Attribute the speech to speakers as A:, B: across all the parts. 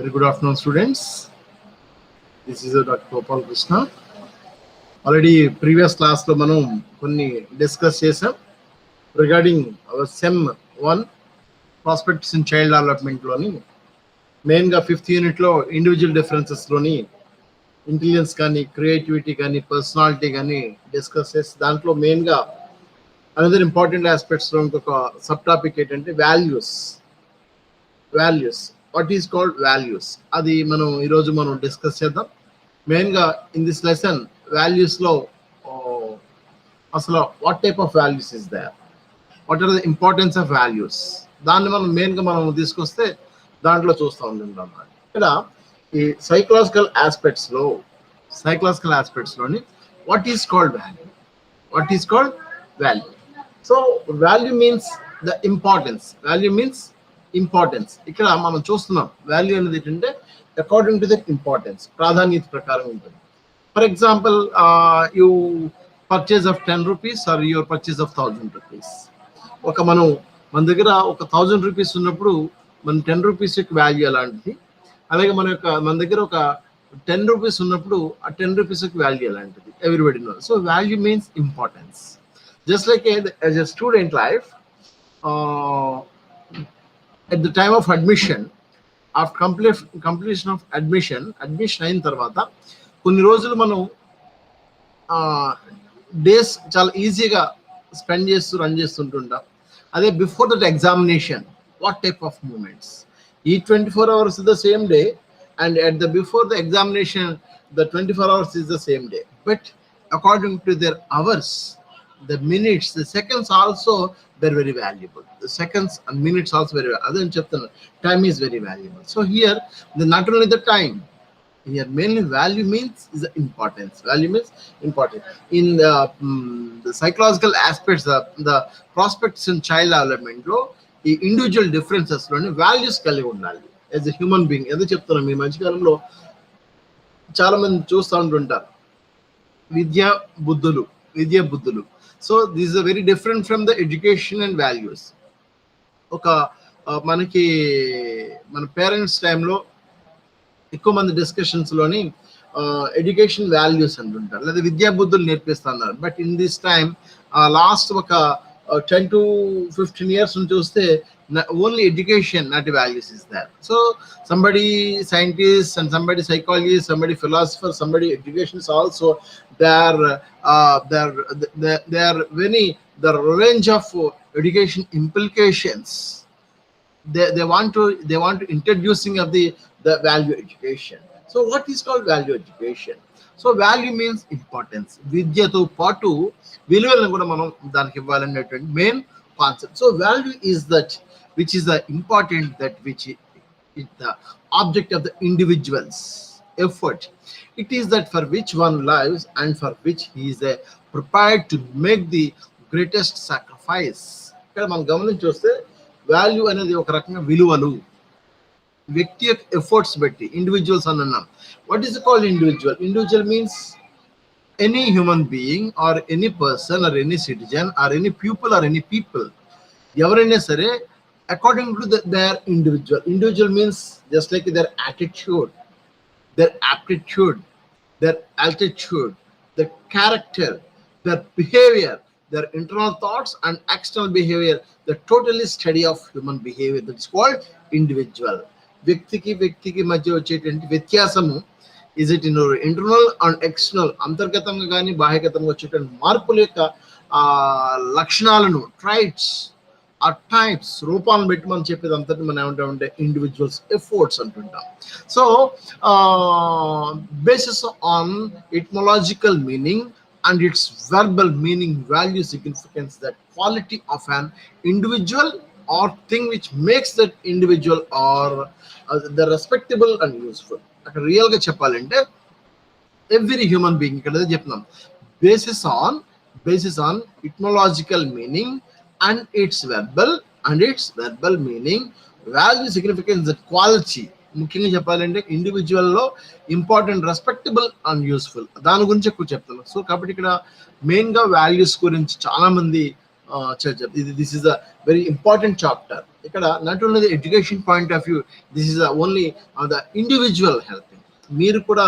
A: Very good afternoon, students. This is Dr. Gopal Krishna. Already previous class lo manam konni discuss chesam regarding our SEM 1 prospects in child development loni main ga 5th unit lo individual differences loni intelligence కానీ creativity కానీ personality కానీ discuss చేసి దాంట్లో main గా another important aspects లో ఇంకొక sub topic ఏంటంటే values. What is called values అది మనం ఈరోజు మనం డిస్కస్ చేద్దాం. మెయిన్గా ఇన్ దిస్ లెసన్ వాల్యూస్లో అసలు what type of values is there, what are the importance of values, దాన్ని మనం మెయిన్గా మనం తీసుకొస్తే దాంట్లో చూస్తూ ఉంటాం. ఇక్కడ ఈ సైకలాజికల్ ఆస్పెక్ట్స్లోని what is called value. So value means the importance. ఇక్కడ మనం చూస్తున్నాం వాల్యూ అనేది ఏంటంటే అకార్డింగ్ టు ద ఇంపార్టెన్స్, ప్రాధాన్యత ప్రకారం ఉంటుంది. For example you purchase of 10 rupees or your purchase of 1000 rupees. మన దగ్గర ఒక 1000 రూపీస్ ఉన్నప్పుడు మన 10 రూపీస్ యొక్క వాల్యూ అలాంటిది. అలాగే మన దగ్గర ఒక 10 రూపీస్ ఉన్నప్పుడు ఆ 10 రూపీస్ యొక్క వాల్యూ అలాంటిది. Everybody knows. So value means importance. Just like as a student life, at the time of admission, after completion of admission అయిన తర్వాత కొన్ని రోజులు మనం డేస్ చాలా ఈజీగా స్పెండ్ రన్ చేస్తుంటాం. అదే before that examination, what type of moments? ఈ 24 hours is the same day, and before the examination, the 24 hours is the same day. But according to their hours, the minutes, the seconds also, they're very valuable. The seconds and minutes also very valuable. Other than time is very valuable. So here, not only the time, here mainly value means is the importance. Value means important. In the psychological aspects, the prospects in child development lo, the individual differences lo values కలిగి ఉండాలి as a human being. ఏదో చెప్తున్నాం, మీ మంచి కాలంలో చాలా మంది చూస్తూ ఉంటుంటారు విద్య బుద్ధులు. So this is very different from the education and values. మన పేరెంట్స్ టైంలో ఎక్కువ మంది డిస్కషన్స్లోని ఎడ్యుకేషన్ వాల్యూస్ అంటుంటారు, లేదా విద్యా బుద్ధులు నేర్పిస్తున్నారు. But in this time last ఒక 10 to 15 years నుంచి చూస్తే only education, not values is there. So somebody scientist and somebody psychologist, somebody philosopher, somebody education is also there very the range of education implications. They want to introducing of the value education. So what is called value education? So value means importance. విద్యతో పాటు విలువలను కూడా మనం దానికి ఇవ్వాలనేటువంటి main concept. So value is that which is the important, that which is the object of the individual's effort. It is that for which one lives and for which he is prepared to make the greatest sacrifice. ఇక్కడ మనం గమనించి చూస్తే value అనేది ఒక రకంగా విలువలు, వ్యక్తి యొక్క ఎఫర్ట్స్ బట్టి ఇండివిజువల్స్ అని అన్నాం. What is called individual means any human being or any person or any citizen or any pupil or any people, ఎవరైనా సరే according to their individual means just like their attitude, their aptitude, their altitude, their character, their behavior, their internal thoughts and external behavior, the totally study of human behavior, that is called individual. వ్యక్తికి మధ్య వచ్చేటువంటి వ్యత్యాసము, is it internal and external, అంతర్గతంగా కానీ బాహ్యగతంగా వచ్చేటువంటి మార్పుల యొక్క లక్షణాలను, ట్రైట్స్ ఆ టైప్స్, రూపాలను పెట్టి మనం చెప్పేది అంతటి మనం ఏమంటామంటే ఇండివిజువల్స్ ఎఫర్ట్స్ అంటుంటాం. So basis on etymological meaning and its verbal meaning, value, significance, that quality of an individual or thing which makes that individual or the respectable and useful. అక్కడ రియల్ గా చెప్పాలంటే ఎవ్రీ హ్యూమన్ బీయింగ్ ఇక్కడ చెప్తున్నాం basis on etymological meaning and its verbal meaning, value, significance, that quality. ముఖ్యంగా చెప్పాలంటే ఇండివిజువల్లో important, respectable and useful, దాని గురించి ఎక్కువ చెప్తాను. సో కాబట్టి ఇక్కడ మెయిన్గా వాల్యూస్ గురించి చాలా మంది this is a very important chapter. ఇక్కడ not only the education point of view, this is only the individual helping. మీరు కూడా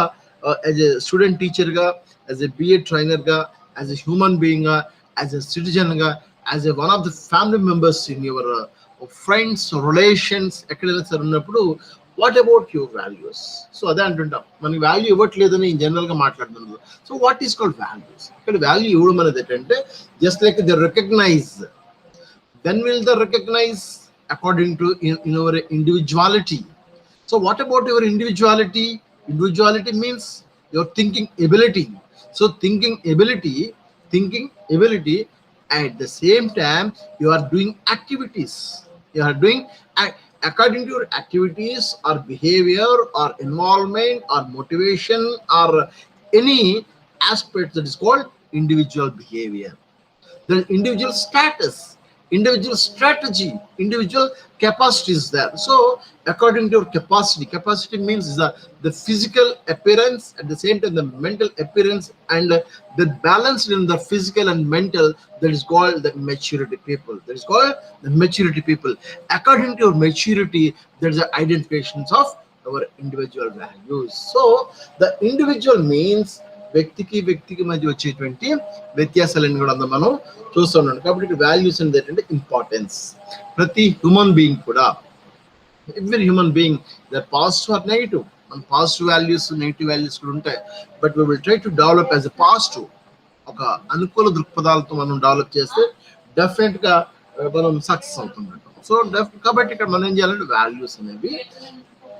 A: as a student teacher గా, as a BA trainer గా, as a human being గా, as a citizen గా, as a one of the family members in your friends relations ఎక్కడైనా సరే ఉన్నప్పుడు what about your values. So అదే అంటుంటాం, మనకి వాల్యూ ఇవ్వట్లేదని జనరల్ గా మాట్లాడుతున్నారు. So what is called values? ఇక్కడ వాల్యూ ఇవ్వడం అనేది ఏంటంటే just like the recognise. Then will they recognize according to in our individuality. So what about your individuality? Individuality means your thinking ability. So thinking ability, at the same time you are doing activities. You are doing according to your activities or behavior or involvement or motivation or any aspect that is called individual behavior. Then individual status, individual strategy, individual capacity is there. So according to your capacity means the physical appearance, at the same time the mental appearance, and the balance in the physical and mental, that is called the maturity people. That is called the maturity people. According to your maturity, there is the identifications of our individual values. So the individual means వ్యక్తికి మధ్య వచ్చేటువంటి వ్యత్యాసాలను కూడా మనం చూస్తున్నాం. కాబట్టి values అనేది ఏంటంటే ఇంపార్టెన్స్. ప్రతి హ్యూమన్ బీయింగ్ కూడా, every human being, the positive or negative. మన పాజిటివ్ వాల్యూస్, నెగిటివ్ వాల్యూస్ కూడా ఉంటాయి. But we will try to develop as a positive. ఒక అనుకూల దృక్పథాలతో మనం డెవలప్ చేస్తే డెఫినెట్ గా మనం సక్సెస్ అవుతుంటాం. సో కాబట్టి ఇక్కడ మనం ఏం చేయాలంటే వాల్యూస్ అనేవి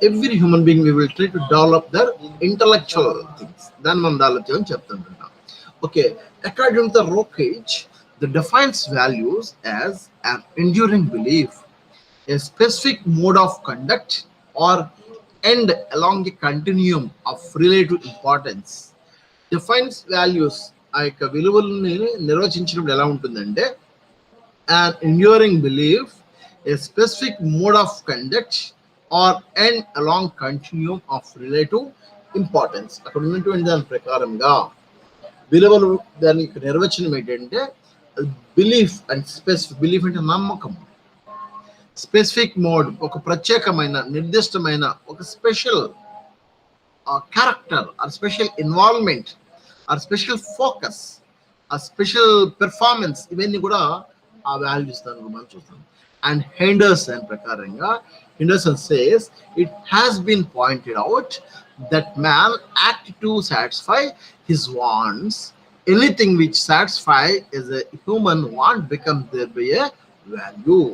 A: every human being we will try to develop their intellectual things. Then మనం డెవలప్ చేయని చెప్తుంటాం. Okay, according to the Rockage, the defines values as an enduring belief, a specific mode of conduct or end along a continuum of relative importance. Defines values, ఆ యొక్క విలువలని నిర్వచించినప్పుడు ఎలా ఉంటుందంటే an enduring belief, a specific mode of conduct or end along continuum of relative importance. అక్కడ ఉన్నటువంటి దాని ప్రకారంగా విలువలు దాని నిర్వచనం ఏంటంటే బిలీఫ్ అండ్ స్పెసిఫిక్. బిలీఫ్ అంటే నమ్మకం. స్పెసిఫిక్ మోడ్, ఒక ప్రత్యేకమైన నిర్దిష్టమైన ఒక special character or special involvement or special focus or special performance, ఇవన్నీ కూడా ఆ వాల్యూస్ దాని మనం చూస్తాం. And Henderson ప్రకారంగా, Henderson says it has been pointed out that man act to satisfy his wants. Anything which satisfies as a human want becomes thereby a value.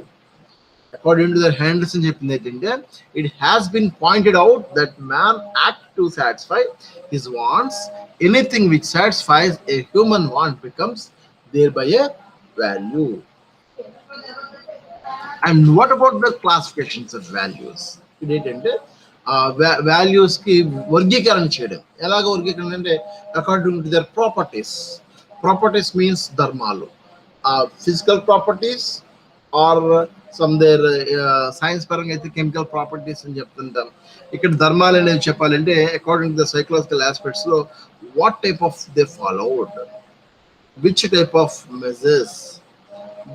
A: According to the Henderson చెప్పింది ఏంటంటే it has been pointed out that man act to satisfy his wants. Anything which satisfies a human want becomes thereby a value. And what about the classifications of values? ఇదేంటంటే values కి వర్గీకరణ చేయడం. ఎలాగ వర్గీకరణ అంటే according to their properties. Properties means ధర్మాలు, physical properties are some their science పరంగా అయితే కెమికల్ ప్రాపర్టీస్ అని చెప్తుంటాం. ఇక్కడ ధర్మాలు అనేది చెప్పాలంటే according to the psychological aspects లో what type of they followed, which type of measures,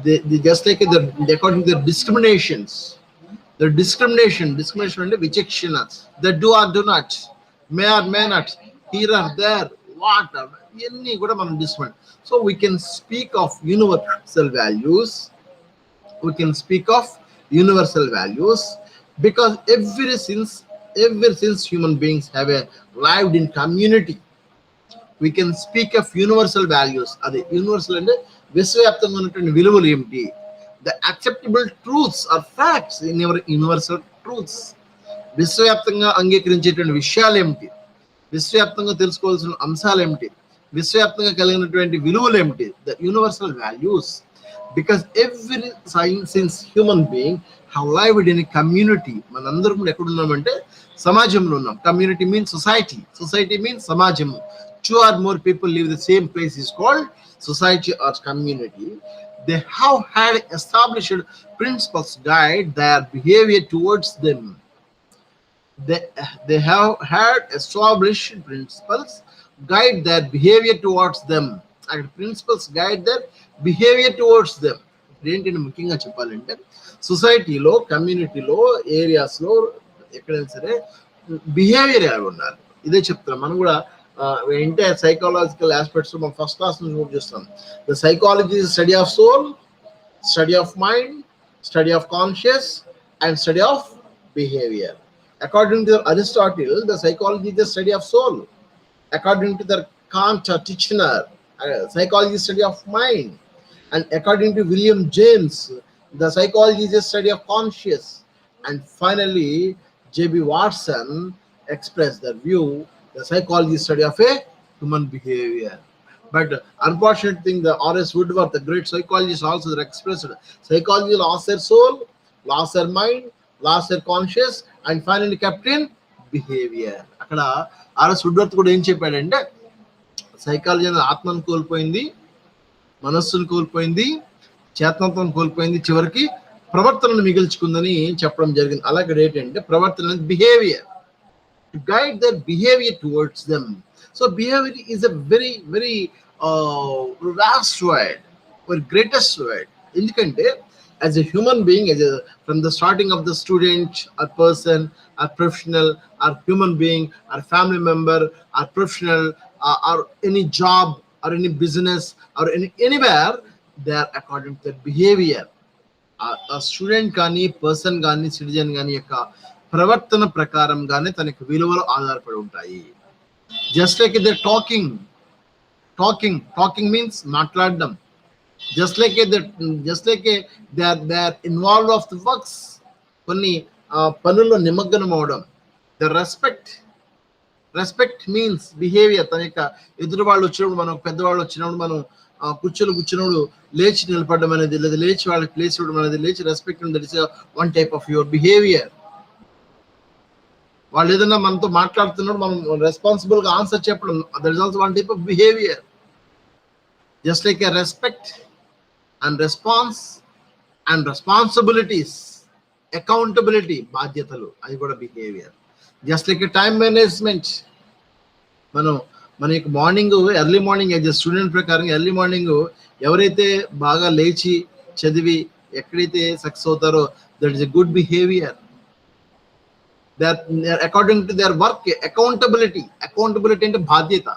A: they just like according to their discriminations. The discrimination అంటే విచక్షణ, the do or do not, may or may not, here or there, what, ఇవన్నీ కూడా మనం discriminate. So we can speak of universal values. We can speak of universal values because ever since human beings have lived in community, we can speak of universal values. అది universal అంటే విశ్వవ్యాప్తంగా ఉన్నటువంటి విలువలు ఏమిటి, the acceptable truths or facts in your universal truths. విశ్వవ్యాప్తంగా అంగీకరించేటువంటి విషయాలు ఏమిటి, విశ్వవ్యాప్తంగా తెలుసుకోవాల్సిన అంశాలు ఏమిటి, విశ్వవ్యాప్తంగా కలిగినటువంటి విలువలు ఏమిటి, the universal values. Because every since human being have lived in a community. మనందరం కూడా ఎక్కడ ఉన్నామంటే సమాజంలో ఉన్నాం. Community means society, society means సమాజం. Two or more people live in the same place is called society or community. They have had established principles guide their behavior towards them. They have had established principles guide their behavior towards them. And principles guide their behaviour towards them. ఏంటంటే ముఖ్యంగా చెప్పాలంటే సొసైటీలో, కమ్యూనిటీలో, ఏరియాస్లో ఎక్కడైనా సరే behaviour ఎలా ఉండాలి ఇదే చెప్తున్నాం. మనం కూడా ఎంటైర్ సైకాలజికల్ ఆస్పెక్ట్స్ మనం ఫస్ట్ క్లాస్ నుంచి కూడా చూస్తాం. The psychology is study of soul, study of mind, study of conscious, and study of behavior. According to Aristotle, the psychology is the study of soul. According to the Kant or Titchener, psychology is study of mind. And according to William James, the psychology is a study of conscious. And finally, J.B. Watson expressed their view, the psychology is study of a human behavior. But unfortunate thing, the R.S. Woodworth, the great psychologist, also expressed psychology lost their soul, lost their mind, lost their conscious, and finally kept in behavior. అక్కడ RS Woodworth కూడా ఏం చెప్పాడంటే psychology అనేది ఆత్మను కోల్పోయింది, మనస్సును కోల్పోయింది, చేతనత్వం కోల్పోయింది, చివరికి ప్రవర్తనను మిగిల్చుకుందని చెప్పడం జరిగింది. అలాగే ఏంటంటే ప్రవర్తన అనేది behaviour, to guide their behaviour towards them. So behaviour is a very very vast word, or greatest word. ఎందుకంటే as a human being, from the starting of the student or person or professional or human being or family member or professional or any job or any business or anywhere, they are according to their behavior. ఆ student కానీ, person కానీ, citizen కానీ యొక్క ప్రవర్తన ప్రకారంగానే తనకి విలువలు ఆధారపడి ఉంటాయి. Just like they talking means మాట్లాడడం. just like they are involved of the works, కొన్ని పనుల్లో నిమగ్నం అవడం. the respect means behavior. తన యొక్క ఎదురు వాళ్ళు వచ్చినప్పుడు, మనం పెద్దవాళ్ళు వచ్చినప్పుడు మనం కూర్చున్నప్పుడు లేచి నిలబడడం అనేది, లేదా లేచి వాళ్ళకి ప్లేస్ ఇవ్వడం అనేది, లేచి respect that is one type of your behaviour. వాళ్ళు ఏదైనా మనతో మాట్లాడుతున్నప్పుడు మనం రెస్పాన్సిబుల్ గా ఆన్సర్ చెప్పడం, that is also one type of behaviour. Just like a respect and response and responsibilities, accountability, బాధ్యతలు, అది కూడా behaviour. Just like time management. మన యొక్క morning, early morning as a student ప్రకారం ఎర్లీ మార్నింగ్ ఎవరైతే బాగా లేచి చదివి ఎక్కడైతే సక్సెస్ అవుతారో, that is a good behaviour. According to their work. Accountability అంటే బాధ్యత.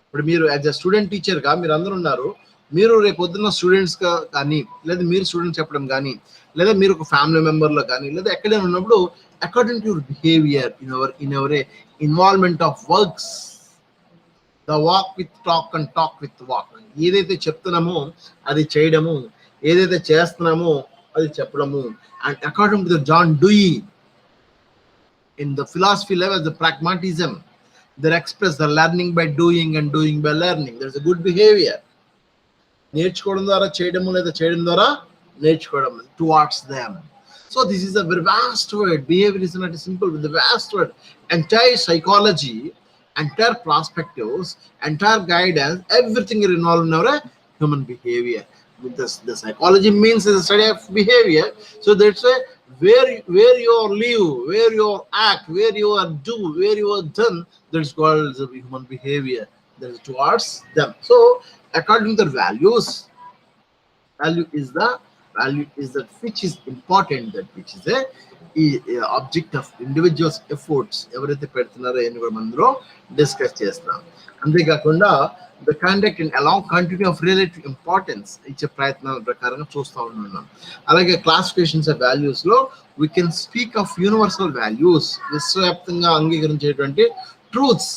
A: ఇప్పుడు మీరు యాజ్ ఎ స్టూడెంట్ టీచర్గా మీరు అందరూ ఉన్నారు, మీరు రేపు పొద్దున్న స్టూడెంట్స్ కానీ, లేదా మీరు స్టూడెంట్స్ చెప్పడం కానీ, లేదా మీరు ఒక ఫ్యామిలీ మెంబర్లో కానీ, లేదా ఎక్కడైనా ఉన్నప్పుడు according to your behaviour in ever involvement of works, the walk with talk and talk with walk. ఏదైతే చెప్తున్నామో అది చేయడము, ఏదైతే చేస్తున్నామో అది చెప్పడము. And according to the John Dewey in the philosophy level, the pragmatism, they express the learning by doing and doing by learning. There is a good behavior. నేర్చుకోవడం ద్వారా చేయడము, లేదా చేయడం ద్వారా నేర్చుకోవడం, towards them. So this is a very vast word. Behaviour is not simple, with the vast word. Entire psychology, entire prospectives, entire guidance, everything is involved in our human behavior. The psychology means is a study of behavior. So that's why where you live, where you act, where you are do, where you are done, that's called the human behavior. That is towards them. So according to their values, value is that which is important, that which is a object of individuals efforts. ఎవరైతే పెడుతున్నారో అని కూడా మనలో discuss చేస్తాం. అంతేకాకుండా the conduct in along continuity of relative importance ఇచ్చే ప్రయత్నాల ప్రకారంగా చూస్తూ ఉన్నాం. అలాగే క్లాసిఫికేషన్స్ ఆఫ్ వాల్యూస్ లో we can speak of universal values, విశ్వవ్యాప్తంగా అంగీకరించేటువంటి ట్రూత్స్,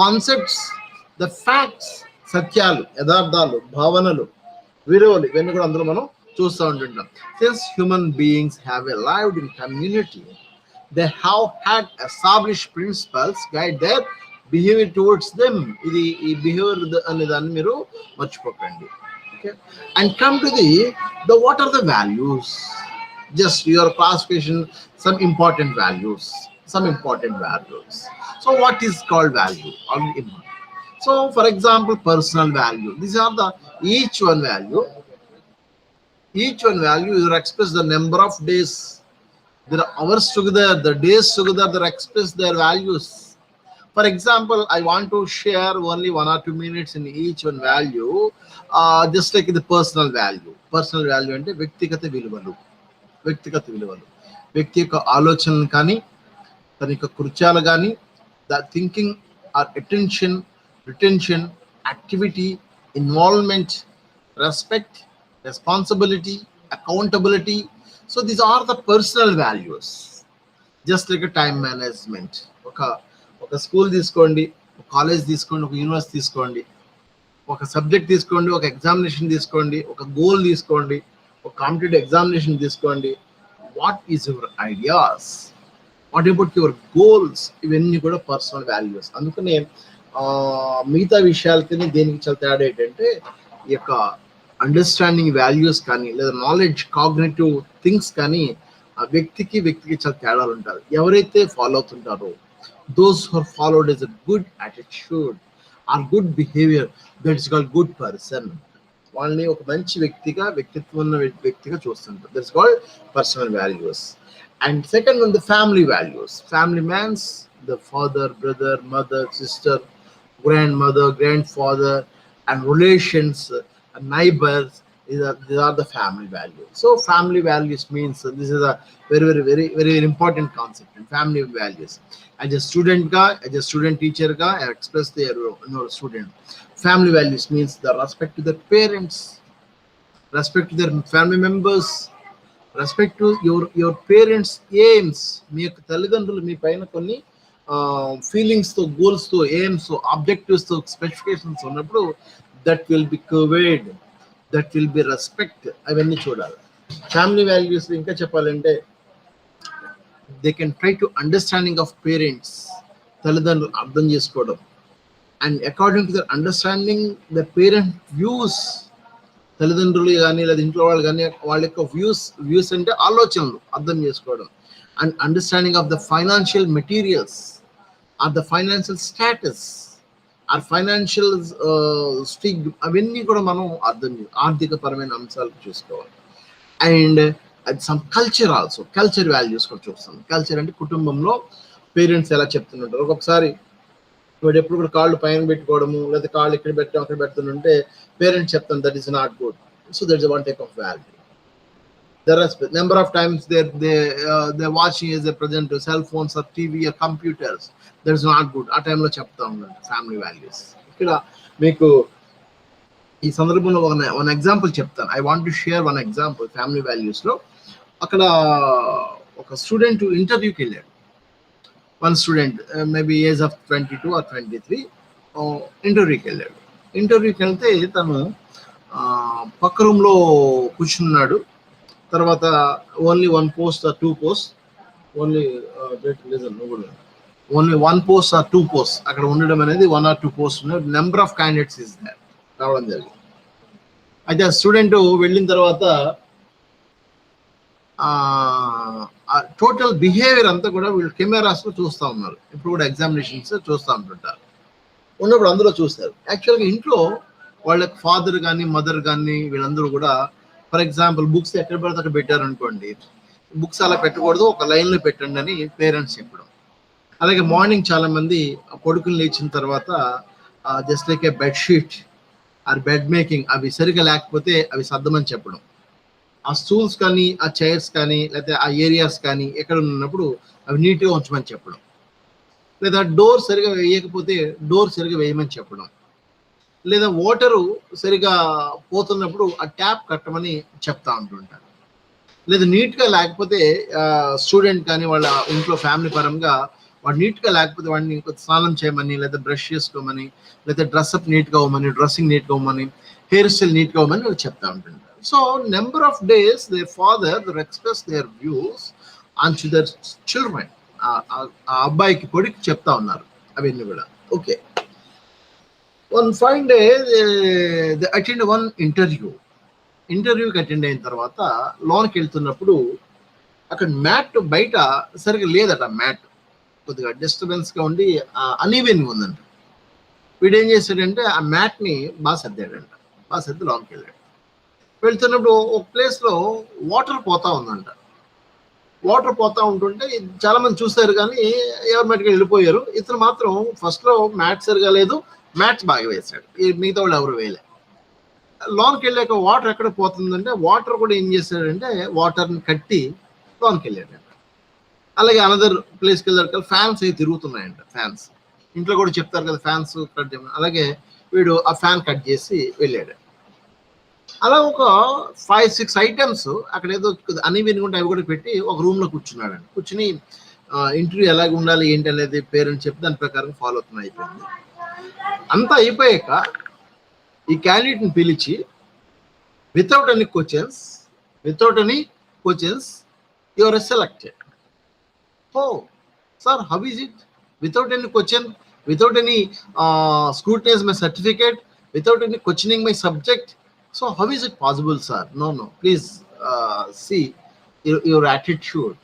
A: కాన్సెప్ట్స్, ద ఫ్యాక్ట్స్, సత్యాలు, యథార్థాలు, భావనలు, విలువలు, ఇవన్నీ కూడా అందులో మనం చూస్తూ ఉంటుంటాం. Since human beings have lived in community, they have had established principles guide their behavior towards them. ఇది ఈ బిహేవియర్ అనే దాన్ని మీరు మర్చిపోకండి. Okay, and come to the what are the values? Just your classification, some important values. So what is called value? So for example, personal value. These are the each one value is express the number of days. There are hours together, the days together, they express their values. For example, I want to share only 1 or 2 minutes in each one value, just like the personal value. Personal value అంటే వ్యక్తిగత విలువలు వ్యక్తి యొక్క ఆలోచనలు కానీ తన యొక్క కృత్యాలు కానీ the thinking or attention retention activity involvement respect responsibility accountability. So these are the personal values. Just like time management. ఒక స్కూల్ తీసుకోండి, ఒక కాలేజ్ తీసుకోండి, ఒక యూనివర్సిటీ తీసుకోండి, ఒక సబ్జెక్ట్ తీసుకోండి, ఒక ఎగ్జామినేషన్ తీసుకోండి, ఒక గోల్ తీసుకోండి, ఒక కాంపిటేటివ్ ఎగ్జామినేషన్ తీసుకోండి. What is your ideas, what about your goals, ఇవన్నీ కూడా పర్సనల్ వాల్యూస్. అందుకనే మిగతా విషయాలకి దేనికి చాలా తేడా ఏంటంటే ఈ యొక్క అండర్స్టాండింగ్ వాల్యూస్ కానీ లేదా నాలెడ్జ్ కాగ్నిటివ్ థింగ్స్ కానీ ఆ వ్యక్తికి చాలా తేడాలు ఉంటారు. ఎవరైతే follow అవుతుంటారో those who are followed as a good attitude or good behavior, that is called good person. వాళ్ళని ఒక మంచి వ్యక్తిత్వం ఉన్న వ్యక్తిగా చూస్తుంటారు. That's called personal values. And second one, the family values. Family means the father, brother, mother, sister, grandmother, grandfather, and relations, neighbors. These are the family values. So family values means this is a very important concept in family values. As a student teacher ga, I express their student. Family values means the respect to their parents, respect to their family members, respect to your parents aims. మీ యొక్క తల్లిదండ్రులు మీ పైన కొన్ని feelings తో, goals తో, AIIMS తో, objectives తో, specifications ఉన్నప్పుడు that will be carved, that will be respect. అవన్నీ చూడాలి. ఫ్యామిలీ వాల్యూస్ ఇంకా చెప్పాలంటే they can try to understanding of parents, తల్లిదండ్రులు అర్థం చేసుకోవడం. And according to their understanding the parent views, తల్లిదండ్రులు కానీ లేదా ఇంట్లో వాళ్ళు కానీ వాళ్ళ యొక్క వ్యూస్ అంటే ఆలోచనలు అర్థం చేసుకోవడం. And understanding of the financial materials or the financial status or financial స్టిగ్, అవన్నీ కూడా మనం ఆర్థిక పరమైన అంశాలు చూసుకోవాలి. And some culture also, culture values కూడా చూస్తాం. కల్చర్ అంటే కుటుంబంలో పేరెంట్స్ ఎలా చెప్తుంటారు. ఒక్కొక్కసారి వాడు ఎప్పుడు కూడా కాళ్ళు పైన పెట్టుకోవడము లేదా కాళ్ళు ఇక్కడ పెట్టడం అక్కడ పెడుతుంటే పేరెంట్స్ చెప్తాను that is not good. So that is one type of value. The respect. Number of times they're watching as a present cell phones or TV or computers. That is not good. ఆ టైంలో చెప్తా ఉన్నాను family values. ఇక్కడ మీకు ఈ సందర్భంలో one example చెప్తాను. I want to share one example family వాల్యూస్లో. అక్కడ ఒక స్టూడెంట్ ఇంటర్వ్యూకి వెళ్ళాడు. One student maybe age of 22 or 23 ఇంటర్వ్యూకి వెళ్ళాడు. ఇంటర్వ్యూకి వెళ్తే తను పక్క రూమ్లో కూర్చున్నాడు. తర్వాత only 1 post or 2 posts, only 1 post or 2 posts అక్కడ ఉండడం అనేది 1 or 2 posts ఉన్నాయి. Number of candidates is there రావడం జరిగింది. అయితే ఆ స్టూడెంట్ వెళ్ళిన తర్వాత టోటల్ బిహేవియర్ అంతా కూడా వీళ్ళు కెమెరాస్లో చూస్తూ ఉన్నారు. ఇప్పుడు కూడా ఎగ్జామినేషన్స్ చూస్తూ ఉంటుంటారు. ఉన్నప్పుడు అందులో చూస్తారు. యాక్చువల్గా ఇంట్లో వాళ్ళ ఫాదర్ కానీ మదర్ కానీ వీళ్ళందరూ కూడా ఫర్ ఎగ్జాంపుల్ బుక్స్ ఎక్కడ పడితే అక్కడ పెట్టారు అనుకోండి, బుక్స్ అలా పెట్టకూడదు, ఒక లైన్లో పెట్టండి అని పేరెంట్స్ చెప్పడం. అలాగే మార్నింగ్ చాలా మంది కొడుకులు లేచిన తర్వాత just like A bedsheet are bed making అవి సరిగా లేకపోతే అవి సర్దమని చెప్పడం. ఆ స్టూల్స్ కానీ ఆ చైర్స్ కానీ లేకపోతే ఆ ఏరియాస్ కానీ ఎక్కడ ఉన్నప్పుడు అవి నీట్గా ఉంచమని చెప్పడం. లేదా డోర్ సరిగా వేయకపోతే డోర్ సరిగా వేయమని చెప్పడం. లేదా వాటరు సరిగా పోతున్నప్పుడు ఆ ట్యాప్ కట్టమని చెప్తా ఉంటుంటారు. లేదా నీట్గా లేకపోతే స్టూడెంట్ కానీ వాళ్ళ ఇంట్లో ఫ్యామిలీ పరంగా వాడు నీట్గా లేకపోతే వాడిని స్నానం చేయమని, లేదా బ్రష్ చేసుకోమని, లేదా డ్రెస్అప్ నీట్గా అవ్వమని, డ్రెస్సింగ్ నీట్గా అవ్వమని, హెయిర్ స్టైల్ నీట్గా అవ్వమని వాళ్ళు చెప్తా ఉంటుంటారు. So number of days their father express their views onto their children. ఆ అబ్బాయికి కొడుకు చెప్తా ఉన్నారు అవన్నీ కూడా. Okay, one fine day they attend one ఇంటర్వ్యూకి అటెండ్ అయిన తర్వాత లోన్కి వెళ్తున్నప్పుడు అక్కడ మ్యాట్ బయట సరిగ్గా లేదట. మ్యాట్ కొద్దిగా డిస్టర్బెన్స్గా ఉండి అనీవెన్గా ఉందంట. వీడు ఏం చేశాడంటే ఆ మ్యాట్ని బాగా సర్దాడంట. బాగా సర్ది లోన్కి వెళ్ళాడు. వెళ్తున్నప్పుడు ఒక ప్లేస్లో వాటర్ పోతా ఉందంట. వాటర్ పోతా ఉంటుంటే చాలా మంది చూస్తారు, కానీ ఎవరు మటుకు వెళ్ళిపోయారు. ఇతను మాత్రం ఫస్ట్ లో మ్యాథ్స్ సరిగా లేదు, మ్యాథ్స్ బాగా వేశాడు, మిగతా వాళ్ళు ఎవరు వేయలే. లోన్కి వెళ్ళాక వాటర్ ఎక్కడ పోతుందంటే వాటర్ కూడా ఏం చేశాడంటే వాటర్ని కట్టి లోన్కి వెళ్ళాడు. అలాగే అనదర్ ప్లేస్కి వెళ్ళాక ఫ్యాన్స్ అవి తిరుగుతున్నాయంట. ఫ్యాన్స్ ఇంట్లో కూడా చెప్తారు కదా, ఫ్యాన్స్ కట్ చేయమని. అలాగే వీడు ఆ ఫ్యాన్ కట్ చేసి వెళ్ళాడు. అలా ఒక 5-6 ఐటమ్స్ అక్కడ ఏదో అనివినుకుంటే అవి కూడా పెట్టి ఒక రూమ్ లో కూర్చున్నాడండి. కూర్చుని ఇంటర్వ్యూ ఎలాగ ఉండాలి ఏంటి అనేది పేరెంట్స్ చెప్పి దాని ప్రకారం ఫాలో అవుతున్నా అయిపోయింది. అంతా అయిపోయాక ఈ క్యాండిడేట్ని పిలిచి without any questions you are selected. Oh sir, how is it? Without any question, without any scrutinize my certificate, without any questioning my subject. So how is it possible, sir? No, please see your attitude.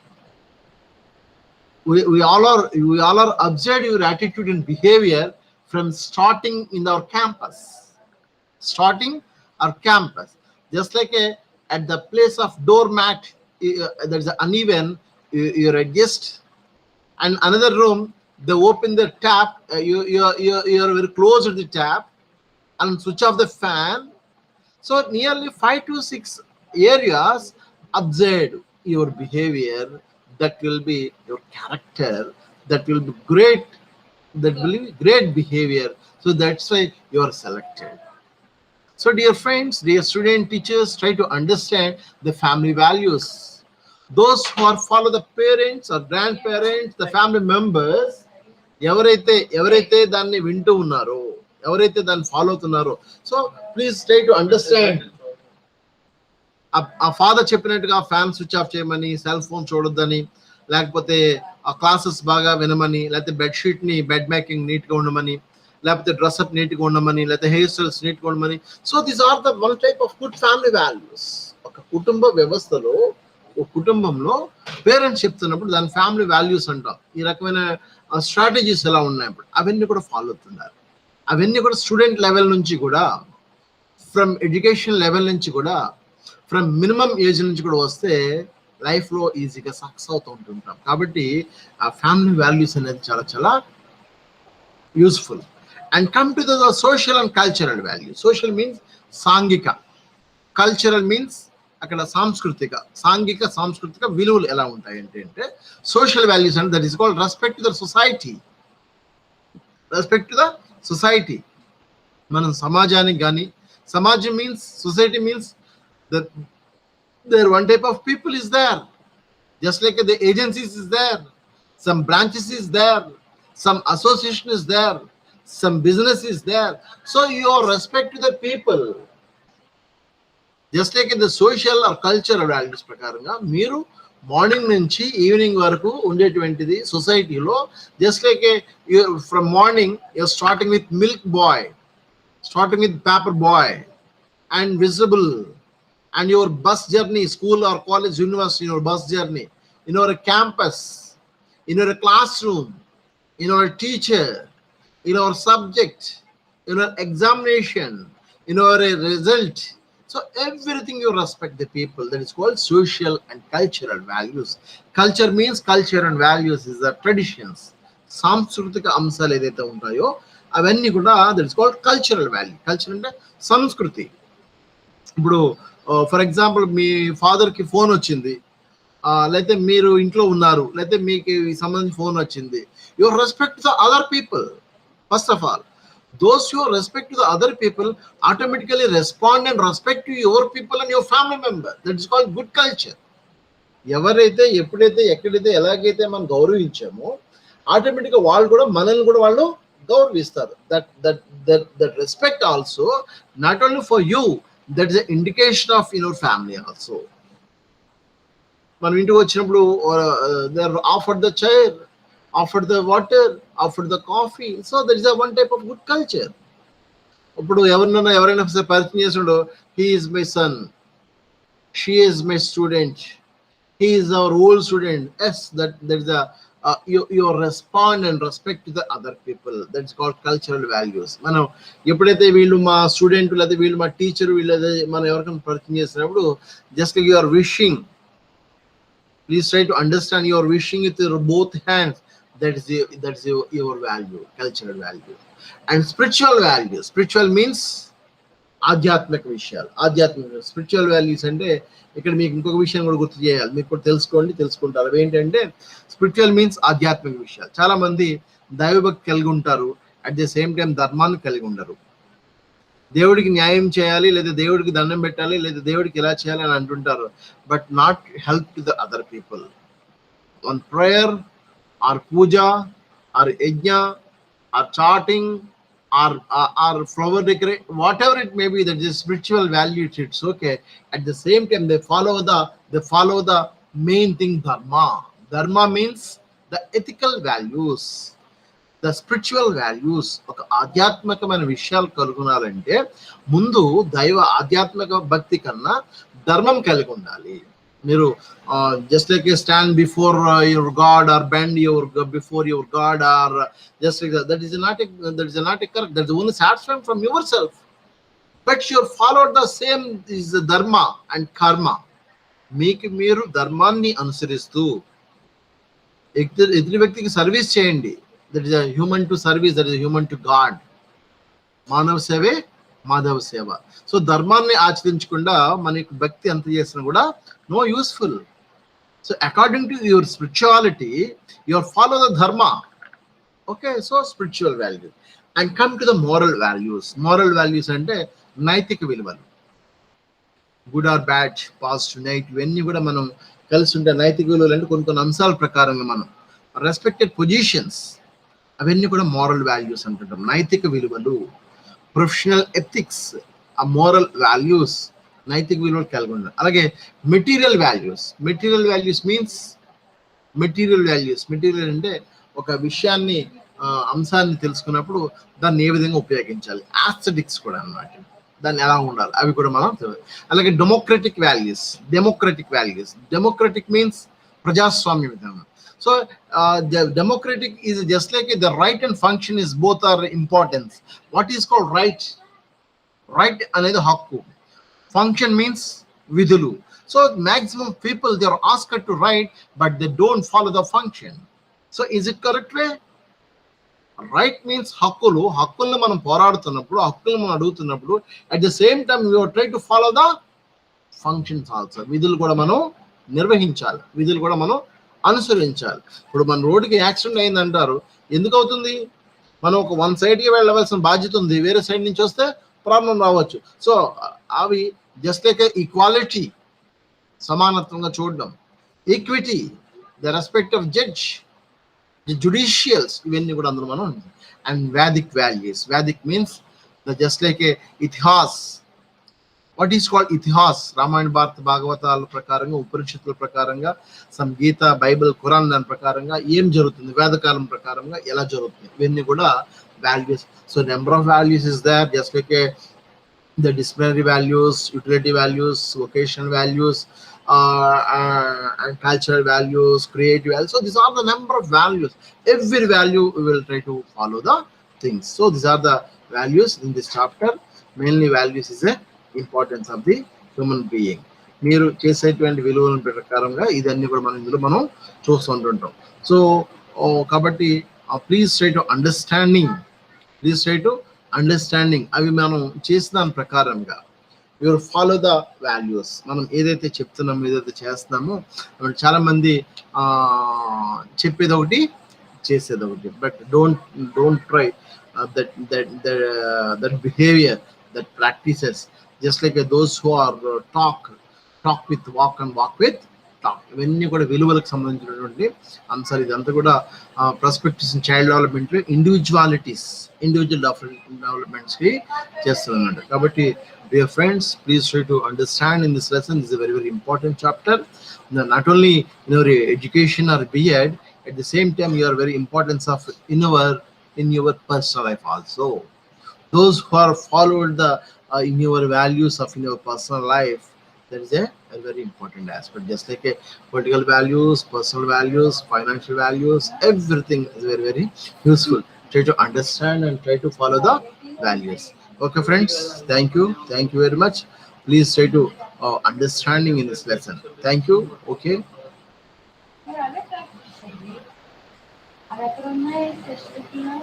A: We all are observed your attitude and behavior from starting in our campus. Just like at the place of doormat, there's an uneven, you adjust, and another room they open the tap, you're very close to the tap and switch off the fan. So nearly 5 to 6 areas observe your behavior, that will be your character, that will be great behavior. So that's why you are selected. So dear friends, dear student teachers, try to understand the family values. Those who are follow the parents or grandparents, the family members, ఎవరైతే దాన్ని వింటూ ఉన్నారో, ఎవరైతే దాన్ని follow అవుతున్నారో, so please try to understand. ఆ father చెప్పినట్టుగా fan switch off చేయమని, సెల్ ఫోన్ చూడొద్దని, లేకపోతే ఆ క్లాసెస్ బాగా వినమని, లేకపోతే బెడ్షీట్ ని బెడ్ మేకింగ్ నీట్ గా ఉండమని, లేకపోతే డ్రెస్అప్ నీట్ గా ఉండమని, లేకపోతే హెయిర్ స్టైల్స్ నీట్ గా ఉండమని. So these are the one type of good family values. ఒక కుటుంబ వ్యవస్థలో, ఒక కుటుంబంలో పేరెంట్స్ చెప్తున్నప్పుడు దాని ఫ్యామిలీ వాల్యూస్ అంటాం. ఈ రకమైన స్ట్రాటజీస్ ఎలా ఉన్నాయి అవన్నీ కూడా ఫాలో అవుతున్నారు. అవన్నీ కూడా స్టూడెంట్ లెవెల్ నుంచి కూడా, ఫ్రమ్ ఎడ్యుకేషన్ లెవెల్ నుంచి కూడా, ఫ్రమ్ మినిమం ఏజ్ నుంచి కూడా వస్తే లైఫ్లో ఈజీగా సక్సెస్ అవుతూ ఉంటుంటాం. కాబట్టి ఆ ఫ్యామిలీ వాల్యూస్ అనేది చాలా చాలా useful. And come to the social and cultural value. Social means సాంఘిక, కల్చరల్ మీన్స్ అక్కడ సాంఘిక సాంస్కృతిక విలువలు ఎలా ఉంటాయి అంటే సోషల్ వాల్యూస్ అంటే that is called respect to the society. మనం సమాజానికి కానీ, సమాజం means society means there one type of people is there, just like the agencies is there, some branches is there, some association is there, some business is there. So your respect to the people, just like in the social or cultural values ప్రకారంగా మీరు morning నుంచి evening వరకు ఉండేటువంటిది సొసైటీలో. Just like from morning you're starting with milk boy, starting with paper boy and visible, and your bus journey, school or college, university, your bus journey, in your campus, in your classroom, in your teacher, in your subject, in your examination, in your result. So everything you respect the people. That is called social and cultural values. Culture means culture and values is the traditions. సాంస్కృతిక అంశాలు ఏదైతే ఉంటాయో అవన్నీ కూడా that is called cultural value. Culture అంటే సంస్కృతి. ఇప్పుడు for example మీ ఫాదర్కి ఫోన్ వచ్చింది, లేకపోతే మీరు ఇంట్లో ఉన్నారు, లేకపోతే మీకు సంబంధించి ఫోన్ వచ్చింది. Your respect to the other people. First of all, those who respect to the other people automatically respond and respect to your people and your family member. That is called good culture. ఎవరైతే ఎప్పుడైతే ఎక్కడైతే ఎలాగైతే మనం గౌరవించామో ఆటోమేటిక్గా వాళ్ళు కూడా మనల్ని కూడా వాళ్ళు గౌరవిస్తారు. That respect also not only for you, that is an indication of your family also. మనం ఇంటికి వచ్చినప్పుడు they are offered the chair, offered the water, offered the coffee. So that is a one type of good culture. ఇప్పుడు ఎవరైనా పరిచయం చేసినప్పుడు he is my son, she is my student, he is our old student. Yes, that is a you respond and respect to the other people. That's called cultural values. మనం ఎప్పుడైతే వీళ్ళు మా student లేదా వీళ్ళు మా టీచర్ వీళ్ళు మనం ఎవరికైనా పరిచయం చేసినప్పుడు just you are wishing Please try to understand. You are wishing with your both hands. Your value, cultural value. And spiritual value. Spiritual means ఆధ్యాత్మిక విషయాలు. ఆధ్యాత్మిక స్పిరిచువల్ వాల్యూస్ అంటే ఇక్కడ మీకు ఇంకొక విషయం కూడా గుర్తు చేయాలి. మీకు కూడా తెలుసుకుంటారు. అవి ఏంటంటే స్పిరిచువల్ మీన్స్ ఆధ్యాత్మిక విషయాలు. చాలా మంది దైవభక్తి కలిగి ఉంటారు, అట్ ది సేమ్ టైం ధర్మాన్ని కలిగి ఉండరు. దేవుడికి న్యాయం చేయాలి, లేదా దేవుడికి దండం పెట్టాలి, లేదా దేవుడికి ఇలా చేయాలి అని అంటుంటారు, but not help to the other people. One prayer or puja or yajna or chanting or flower decorate, whatever it may be, that is spiritual value, it's okay. At the same time, they follow the main thing, dharma means the ethical values, the spiritual values. ఒక ఆధ్యాత్మికమైన విషయాలు కలుగునాలంటే ముందు దైవ ఆధ్యాత్మిక భక్తి కన్నా ధర్మం కలిగి ఉండాలి. మీరు just like a stand before your God or bend before your God, or just like that. That is not correct. That is only satisfying from yourself. But you follow the same is the dharma and karma. మీకు మీరు ధర్మాన్ని అనుసరిస్తూ ఎదుటి వ్యక్తికి service చేయండి. That is human to service, that is human to God. మానవ సేవే మాధవ సేవ. సో ధర్మాన్ని ఆచరించకుండా మనకి భక్తి ఎంత చేసినా కూడా no useful. So according to your spirituality, you follow the dharma. Okay, so spiritual value. And come to the moral values. Moral values అంటే నైతిక విలువలు. Good or bad, positive, negative, ఇవన్నీ కూడా మనం కలిసి ఉంటే నైతిక విలువలు అంటే కొన్ని అంశాల ప్రకారంగా మనం రెస్పెక్టెడ్ పొజిషన్స్, అవన్నీ కూడా మోరల్ వాల్యూస్ అంటుంటాం. నైతిక విలువలు, ప్రొఫెషనల్ ఎథిక్స్, ఆ మోరల్ వాల్యూస్, నైతిక విలువలు కలిగి ఉండాలి. అలాగే మెటీరియల్ వాల్యూస్. మెటీరియల్ అంటే ఒక విషయాన్ని అంశాన్ని తెలుసుకున్నప్పుడు దాన్ని ఏ విధంగా ఉపయోగించాలి. ఆస్థెటిక్స్ కూడా అన్నమాట, దాన్ని ఎలా ఉండాలి, అవి కూడా మనం. అలాగే డెమోక్రటిక్ వాల్యూస్. డెమోక్రటిక్ మీన్స్ ప్రజాస్వామ్య విధానం. So democratic is just like the right and function is both are importance. What is called right అనేది హక్కు, function means vidulu. So maximum people, they are asked to write, but they don't follow the function. So is it correct way? Right means హక్కులను మనం పోరాడుతున్నప్పుడు, హక్కులను మనం అడుగుతున్నప్పుడు, at the same time we are trying to follow the functions also. విధులు కూడా మనం నిర్వహించాలి, విధులు కూడా మనం అనుసరించాలి. ఇప్పుడు మన రోడ్డుకి యాక్సిడెంట్ అయింది అంటారు, ఎందుకు అవుతుంది? మనం ఒక వన్ సైడ్కి వెళ్ళవలసిన బాధ్యత ఉంది, వేరే సైడ్ నుంచి వస్తే ప్రాబ్లం రావచ్చు. సో అవి జస్ట్ లైక్ ఈక్వాలిటీ, సమానత్వంగా చూడడం, equity, the respect of judge, the judicials, ఇవన్నీ కూడా అందులో మనం. And Vedic values. Vedic means the just like a itihas. What is called itihas? Ramayana, Bharata, భాగవతాల ప్రకారంగా, ఉపనిషత్తుల ప్రకారంగా, సమ్ గీత, బైబిల్, ఖురాన్ దాని ప్రకారంగా ఏం జరుగుతుంది, వేదకాలం ప్రకారంగా ఎలా జరుగుతుంది, ఇవన్నీ కూడా values. So number of values is there, just like the disciplinary values, utility values, vocational values, and cultural values, creative values. So these are the number of values. Every value we will try to follow the things. So these are the values in this chapter. Mainly values is the importance of the human being. మీరు చేసేటువంటి విలువల ప్రకారంగా ఇదన్నీ కూడా మనం ఇందులో మనం చూస్తుంటుంటాం. So కాబట్టి ప్లీజ్ ట్రై టు అండర్స్టాండింగ్, అవి మనం చేసిన దాని ప్రకారంగా యూ ఫాలో ద వాల్యూస్. మనం ఏదైతే చెప్తున్నామో, ఏదైతే చేస్తున్నామో, చాలా మంది చెప్పేది ఒకటి, చేసేది ఒకటి. But don't try that behavior, that practices, just like those who are talk with walk and walk with talk. ఇవన్నీ కూడా విలువలకు సంబంధించినటువంటి అంశాలు. ఇదంతా కూడా పర్స్పెక్టివ్స్ ఇన్ చైల్డ్ డెవలప్మెంట్ లో ఇండివిజువల్ డెవలప్మెంట్స్ కి చేస్తున్నట్టు. కాబట్టి dear friends, please try to understand in this lesson. This is a very, very important chapter. Not only in your education or B.Ed, at the same time you are very importance of in your personal life also. Those who are followed the in your values of in your personal life, that is a very important aspect. Just like a political values, personal values, financial values, everything is very, very useful. Try to understand and try to follow the values. Okay friends, thank you very much. Please try to understanding in this lesson. Thank you. Okay.
B: ఎక్కడ ఉన్నాయి test పెట్టినా